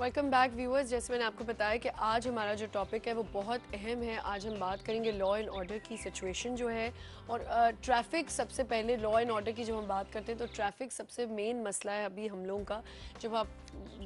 Welcome back viewers. जैसे मैंने आपको बताया कि आज हमारा जो टॉपिक है वो बहुत अहम है। आज हम बात करेंगे लॉ एंड ऑर्डर की सिचुएशन जो है और ट्रैफिक। सबसे पहले लॉ एंड ऑर्डर की जब हम बात करते हैं तो ट्रैफिक सबसे मेन मसला है अभी हम लोगों का। जब आप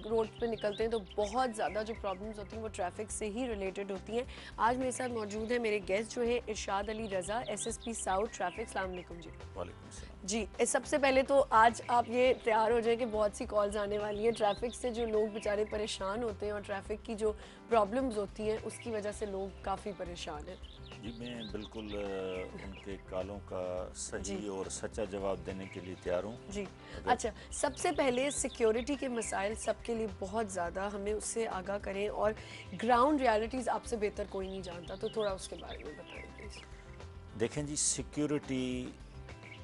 रोड पे निकलते हैं तो बहुत ज़्यादा जो प्रॉब्लम्स होती हैं वो ट्रैफिक से ही रिलेटेड होती हैं। आज मेरे साथ मौजूद है मेरे गेस्ट जो है इरशाद Ali Raza, SSP south traffic. अस्सलाम वालेकुम जी। वालेकुम सलाम। जी, सबसे पहले तो आज आप ये तैयार हो जाएं कि बहुत सी कॉल्स आने वाली हैं ट्रैफिक से। जो लोग बेचारे परेशान होते हैं और ट्रैफिक की जो प्रॉब्लम्स होती हैं उसकी वजह से लोग काफ़ी परेशान हैं। जी मैं बिल्कुल उनके कॉलों का जी सही और सच्चा जवाब देने के लिए तैयार हूँ। जी। अगर अच्छा, सबसे पहले सिक्योरिटी के मसाइल सबके लिए बहुत ज़्यादा, हमें उससे आगाह करें। और ग्राउंड रियलिटीज़ आपसे बेहतर कोई नहीं जानता, तो थोड़ा उसके बारे में बताएं प्लीज़। देखें जी, सिक्योरिटी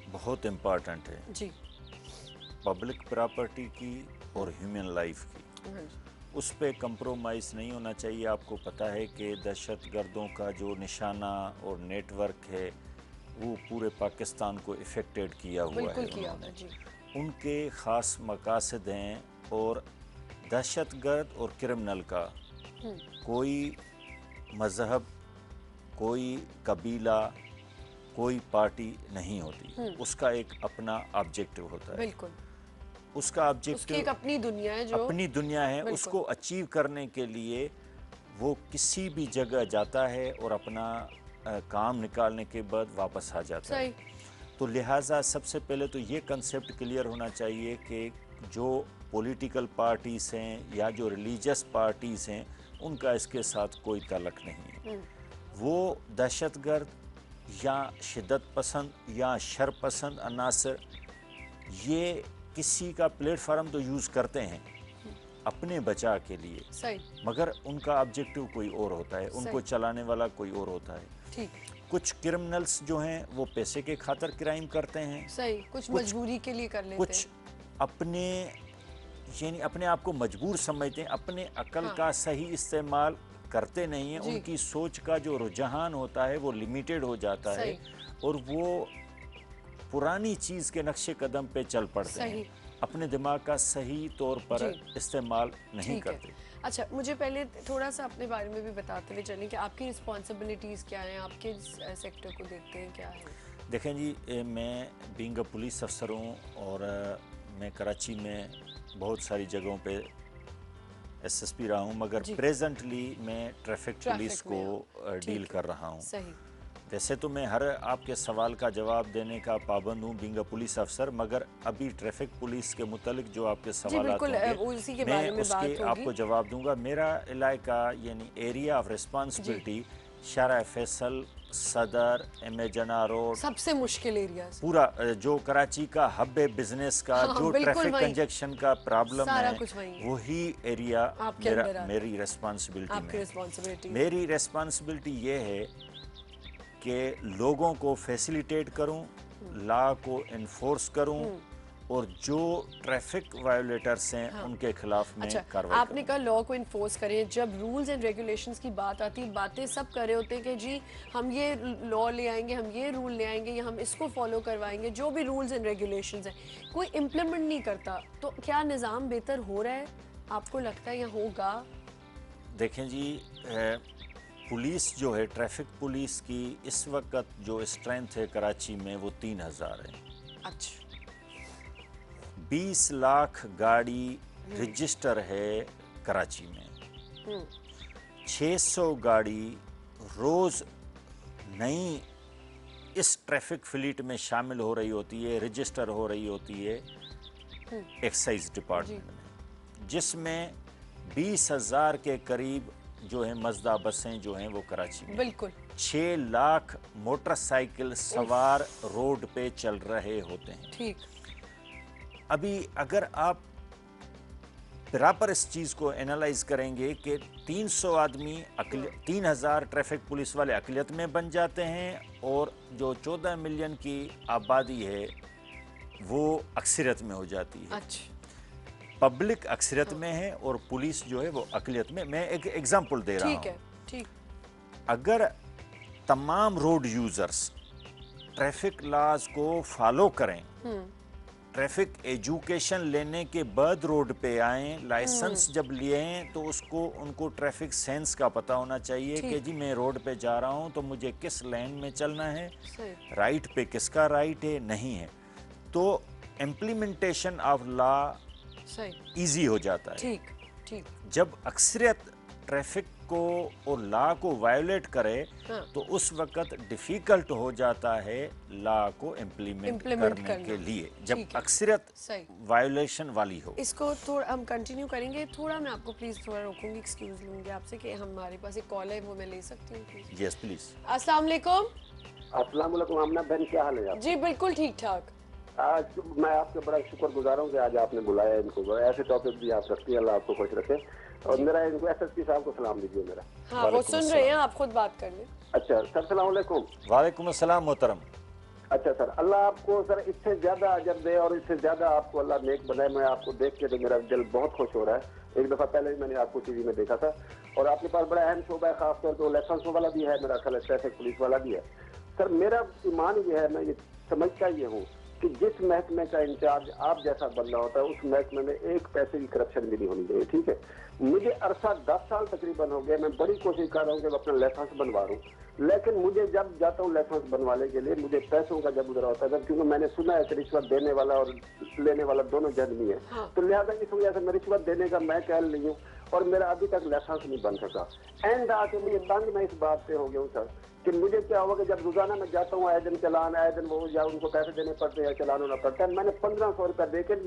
बहुत इम्पॉर्टेंट है, जी। पब्लिक प्रॉपर्टी की और ह्यूमन लाइफ की। हाँ जी। उस पर कंप्रोमाइज़ नहीं होना चाहिए। आपको पता है कि दहशतगर्दों का जो निशाना और नेटवर्क है वो पूरे पाकिस्तान को इफ़ेक्टेड किया हुआ है। बिल्कुल किया उन्होंने हुआ जी। उनके ख़ास मकासद हैं और दहशतगर्द और क्रिमिनल का कोई मज़हब, कोई कबीला, कोई पार्टी नहीं होती। उसका एक अपना ऑब्जेक्टिव होता है। बिल्कुल, उसका उसकी ऑब्जेक्टिव एक अपनी दुनिया है जो अपनी दुनिया है। बिल्कुल उसको अचीव करने के लिए वो किसी भी जगह जाता है और अपना काम निकालने के बाद वापस आ जाता है। सही। तो लिहाजा सबसे पहले तो ये कंसेप्ट क्लियर होना चाहिए कि जो पॉलिटिकल पार्टीज़ हैं या जो रिलीजियस पार्टीज़ हैं उनका इसके साथ कोई ताल्लुक़ नहीं है। वो दहशतगर्द या शिद्दत पसंद या शर पसंद अनासर ये किसी का प्लेटफार्म तो यूज़ करते हैं अपने बचाव के लिए, सही। मगर उनका ऑब्जेक्टिव कोई और होता है, उनको सही। चलाने वाला कोई और होता है। ठीक। कुछ क्रिमिनल्स जो हैं वो पैसे के खातिर क्राइम करते हैं, सही, कुछ मजबूरी के लिए कर लेते कुछ हैं। अपने यानी अपने आप को मजबूर समझते हैं, अपने अकल हाँ का सही इस्तेमाल करते नहीं हैं। जी। उनकी सोच का जो रुझान होता है वो लिमिटेड हो जाता है सही। और वो पुरानी चीज़ के नक्शे कदम पे चल पड़ते सही। हैं, अपने दिमाग का सही तौर पर जी। इस्तेमाल नहीं ठीक है। करते। अच्छा, मुझे पहले थोड़ा सा अपने बारे में भी बताते हुए चलें कि आपकी रिस्पॉन्सिबिलिटीज़ क्या हैं, आप किस सेक्टर को देखते हैं, क्या है? देखें जी, मैं बीइंग अ पुलिस अफसर हूँ और मैं कराची में बहुत सारी जगहों पे SSP रहा हूँ, मगर जी। प्रेजेंटली मैं ट्रैफिक पुलिस ट्रैफिक में को आप डील ठीक है। कर रहा हूँ। सही। वैसे तो मैं हर आपके सवाल का जवाब देने का पाबंद हूँ बीइंग अ पुलिस अफसर, मगर अभी ट्रैफिक पुलिस के मुतल्लिक जो आपके जी सवालात बिल्कुल, होंगे उसी के मैं बारे में उसके बात होगी। आपको जवाब दूंगा। मेरा इलाका यानी एरिया ऑफ जी। रिस्पॉन्सिबिलिटी शारा फैसल, सदर, एमेजना रोड, सबसे मुश्किल एरियाज। पूरा जो कराची का हब है बिजनेस का, हाँ जो बिल्कुल ट्रैफिक वही, कंजेक्शन का प्रॉब्लम सारा है कुछ वही है। वही एरिया आपके अंदर आता है, मेरी रिस्पॉन्सिबिलिटी में आपकी है। रिस्पॉन्सिबिलिटी। मेरी रिस्पॉन्सिबिलिटी ये है कि लोगों को फैसिलिटेट करूं, लॉ को इन्फोर्स करूं और जो ट्रैफिक वायोलेटर्स हैं हाँ। उनके खिलाफ में अच्छा, कार्रवाई आपने करूं। कहा लॉ को इन्फोर्स करें। जब रूल्स एंड रेगुलेशंस की बात आती है, बातें सब कर रहे होते हैं कि जी हम ये लॉ ले आएंगे, हम ये रूल ले आएंगे या हम इसको फॉलो करवाएंगे। जो भी रूल्स एंड रेगुलेशंस हैं कोई इम्प्लीमेंट नहीं करता, तो क्या निज़ाम बेहतर हो रहा है आपको लगता है या होगा? देखें जी, पुलिस जो है ट्रैफिक पुलिस की इस वक्त जो स्ट्रेंथ है कराची में वो 3000 है। अच्छा। 20 लाख गाड़ी रजिस्टर है कराची में। 600 गाड़ी रोज़ नई इस ट्रैफिक फ्लीट में शामिल हो रही होती है, रजिस्टर हो रही होती है एक्साइज डिपार्टमेंट में, जिसमें 20,000 के करीब जो है मजदा बसें जो हैं वो कराची में। बिल्कुल। 6 लाख मोटरसाइकिल सवार रोड पे चल रहे होते हैं। ठीक। अभी अगर आप प्रॉपर इस चीज़ को एनालाइज करेंगे कि 300 आदमी 3000 ट्रैफिक पुलिस वाले अक़लियत में बन जाते हैं और जो 14 मिलियन की आबादी है वो अक्सरियत में हो जाती है। अच्छा। पब्लिक अक्सरियत में है और पुलिस जो है वो अक़लियत में। मैं एक एग्जांपल दे रहा ठीक हूँ। है। ठीक। अगर तमाम रोड यूज़र्स ट्रैफिक लॉज को फॉलो करें, ट्रैफिक एजुकेशन लेने के बाद रोड पे आए, लाइसेंस जब लिए हैं तो उसको उनको ट्रैफिक सेंस का पता होना चाहिए कि जी मैं रोड पे जा रहा हूँ तो मुझे किस लाइन में चलना है, राइट पे किसका राइट है, नहीं है। तो इम्प्लीमेंटेशन ऑफ लॉ इजी हो जाता है। ठीक ठीक। जब अक्सरियत ट्रैफिक को और लॉ को वायोलेट करे हाँ। तो उस वक्त डिफिकल्ट हो जाता है लॉ को इम्प्लीमेंट करने के लिए, जब अक्सरियत वायोलेशन वाली हो। इसको थोड़ा हम कंटिन्यू करेंगे, थोड़ा मैं आपको प्लीज थोड़ा रोकूंगी, एक्सक्यूज लूंगी आपसे कि हमारे पास एक कॉल है, वो मैं ले सकती हूँ प्लीज? Yes please. अस्सलाम वालेकुम। अस्सलाम वालेकुम आमना बहन, क्या हाल है आप? जी बिल्कुल ठीक ठाक। आज मैं आपके बड़ा शुक्रगुजार हूँ कि आज आपने बुलाया इनको, ऐसे टॉपिक भी आप रखती है, अल्लाह आपको खुश रखे। और मेरा इनको एसएसपी साहब को सलाम दीजिए मेरा। हाँ वो सुन रहे हैं, आप खुद बात कर लें। अच्छा सर, सलाम वालेकुम। वालेकुम अस्सलाम मोहतरम। अच्छा सर, अल्लाह आपको सर इससे ज्यादा अजर दे और इससे ज्यादा आपको अल्लाह नेक बनाए। मैं आपको देख के तो मेरा दिल बहुत खुश हो रहा है। एक दफा पहले भी मैंने आपको टीवी में देखा था और आपके पास बड़ा अहम शोबा है, खासतौर पर लाइसेंस वाला भी है, मेरा ख्याल ट्रैफिक पुलिस वाला भी है। सर मेरा ईमान ये है, मैं ये समझता ये हूँ कि जिस महकमे का इंचार्ज आप जैसा बंदा होता है उस महकमे में एक पैसे की करप्शन भी नहीं होनी चाहिए, ठीक है। मुझे अरसा 10 साल तकरीबन हो गए, मैं बड़ी कोशिश कर रहा हूँ कि अपना लाइसेंस बनवा रहा हूँ, लेकिन मुझे जब जाता हूँ लाइसेंस बनवाने के लिए मुझे पैसों का जब उधर होता है, क्योंकि मैंने सुना है कि रिश्वत देने वाला और लेने वाला दोनों जहन्मी है। हाँ। तो लिहाजा इस वजह से मैं रिश्वत देने का मैं कह नहीं हूँ और मेरा अभी तक लाइसेंस नहीं बन सका। एंड आके मुझे तंग मैं इस बात से हो गया हूँ सर कि मुझे क्या होगा कि जब रोजाना मैं जाता हूँ, आए दिन चलान, आए दिन वो या उनको पैसे देने पड़ते हैं, चलान होना पड़ता है। मैंने 1500 रुपया देकर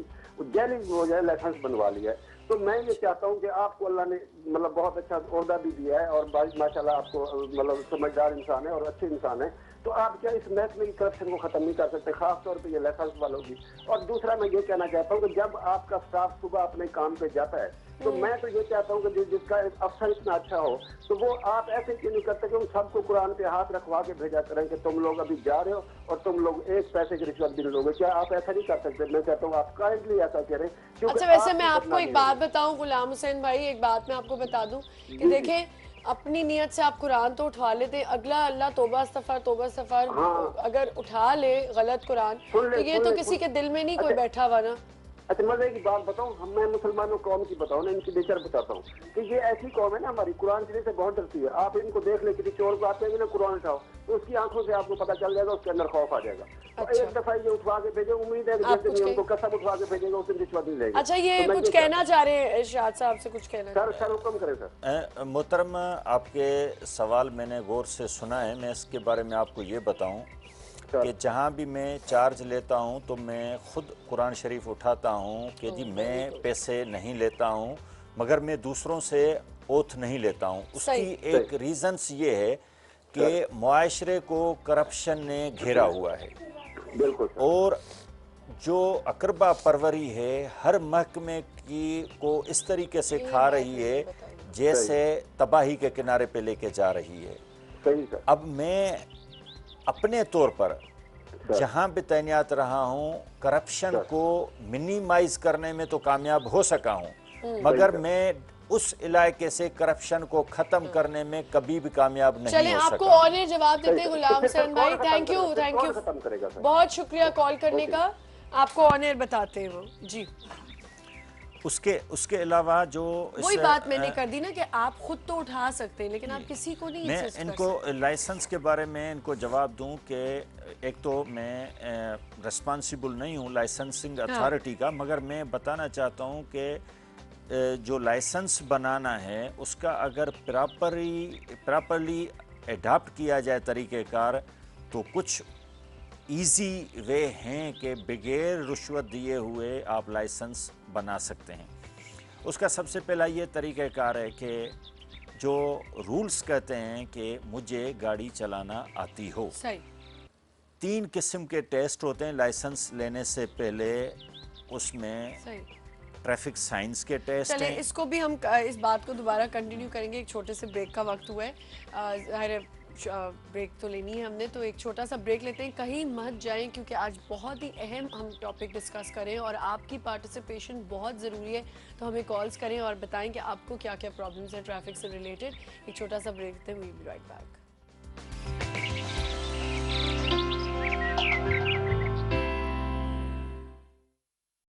जैली हो जाए लाइसेंस बनवा लिया है। तो मैं ये चाहता हूँ कि आपको अल्लाह ने मतलब बहुत अच्छा ओहदा भी दिया है और माशाल्लाह आपको मतलब समझदार इंसान है और अच्छे इंसान है, तो आप क्या इस महकमे की करप्शन को खत्म नहीं कर सकते, खास तौर पे ये लाइसेंस वालों की? और दूसरा मैं ये कहना चाहता हूँ कि जब आपका स्टाफ सुबह अपने काम पे जाता है तो मैं तो ये चाहता हूँ कि जिसका अफसर इतना अच्छा हो तो वो आप ऐसे क्यों नहीं करते कि उन सबको कुरान पे हाथ रखवा के भेजा करें कि तुम लोग अभी जा रहे हो और तुम लोग एक पैसे की रिश्वत भी नहीं लोगे? क्या आप ऐसा नहीं कर सकते? मैं कहता हूँ आप काइंडली ऐसा करें। अच्छा वैसे मैं आपको एक बात बताऊं गुलाम हुसैन भाई, एक बात मैं आपको बता दूं कि देखें अपनी नियत से आप कुरान तो उठा लेते, अगला अल्लाह तौबा इस्तगफार अगर उठा ले गलत कुरान तो ये तो किसी के दिल में नहीं कोई बैठा हुआ ना। अच्छा मजे की बात बताऊं, हम मैं मुसलमानों कौम की बताऊं ना, इनकी नेचर बताता हूँ कि ये ऐसी कौम है ना हमारी, कुरान शरीफ से बहुत डरती है। आप इनको देख ले, किसी चोर को आते हैं ना कुरान उठाओ तो उसकी आंखों से आपको पता चल जाएगा, उसके अंदर खौफ आ जाएगा। अच्छा। एक दफा ये उठवा के भेजे, उम्मीद है कि जैसे उनको कसम उठवा के भेजेगा उससे रिश्वत नहीं लेगा। अच्छा ये कुछ कहना चाह रहे हैं इरशाद साहब से, कुछ कहना? सर हुक्म करें सर। मोहतरम आपके सवाल मैंने गौर से सुना है, मैं इसके बारे में आपको ये बताऊं कि जहाँ भी मैं चार्ज लेता हूँ तो मैं खुद कुरान शरीफ उठाता हूँ कि जी मैं पैसे नहीं लेता हूँ, मगर मैं दूसरों से ओथ नहीं लेता हूँ। उसकी एक रीजंस ये है कि मुआशरे को करप्शन ने घेरा हुआ है और जो अकरबा परवरी है हर महकमे की को इस तरीके से खा रही है जैसे तबाही के किनारे पे लेके जा रही है। अब मैं अपने तौर पर जहां भी तैनात रहा हूं करप्शन को मिनिमाइज करने में तो कामयाब हो सका हूं, मगर मैं उस इलाके से करप्शन को खत्म करने में कभी भी कामयाब नहीं हो सका। चलें आपको ऑनर जवाब देते हैं गुलाम हुसैन भाई। थैंक यू बहुत शुक्रिया कॉल करने का, आपको ऑनर बताते हैं वो जी। उसके अलावा जो वही बात मैंने कर दी ना कि आप खुद तो उठा सकते हैं लेकिन आप किसी को नहीं। मैं इनको लाइसेंस के बारे में इनको जवाब दूं कि एक तो मैं रिस्पॉन्सिबल नहीं हूं लाइसेंसिंग अथॉरिटी का, मगर मैं बताना चाहता हूं कि जो लाइसेंस बनाना है उसका अगर प्रॉपरली एडाप्ट किया जाए तरीक़ेकार तो कुछ इजी वे हैं कि बगैर रुश्वत दिए हुए आप लाइसेंस बना सकते हैं। उसका सबसे पहला ये तरीक़ाकार है कि जो रूल्स कहते हैं कि मुझे गाड़ी चलाना आती हो। सही। 3 किस्म के टेस्ट होते हैं लाइसेंस लेने से पहले, उसमें ट्रैफिक साइंस के टेस्ट चले हैं। इसको भी हम इस बात को दोबारा कंटिन्यू करेंगे, एक छोटे से ब्रेक का वक्त हुआ है, ब्रेक तो लेनी है हमने, तो एक छोटा सा ब्रेक लेते हैं। कहीं मत जाएं क्योंकि आज बहुत ही अहम हम टॉपिक डिस्कस करें और आपकी पार्टिसिपेशन बहुत ज़रूरी है, तो हमें कॉल्स करें और बताएं कि आपको क्या क्या प्रॉब्लम्स हैं ट्रैफिक से रिलेटेड। एक छोटा सा ब्रेक लेते हैं, we will be right back.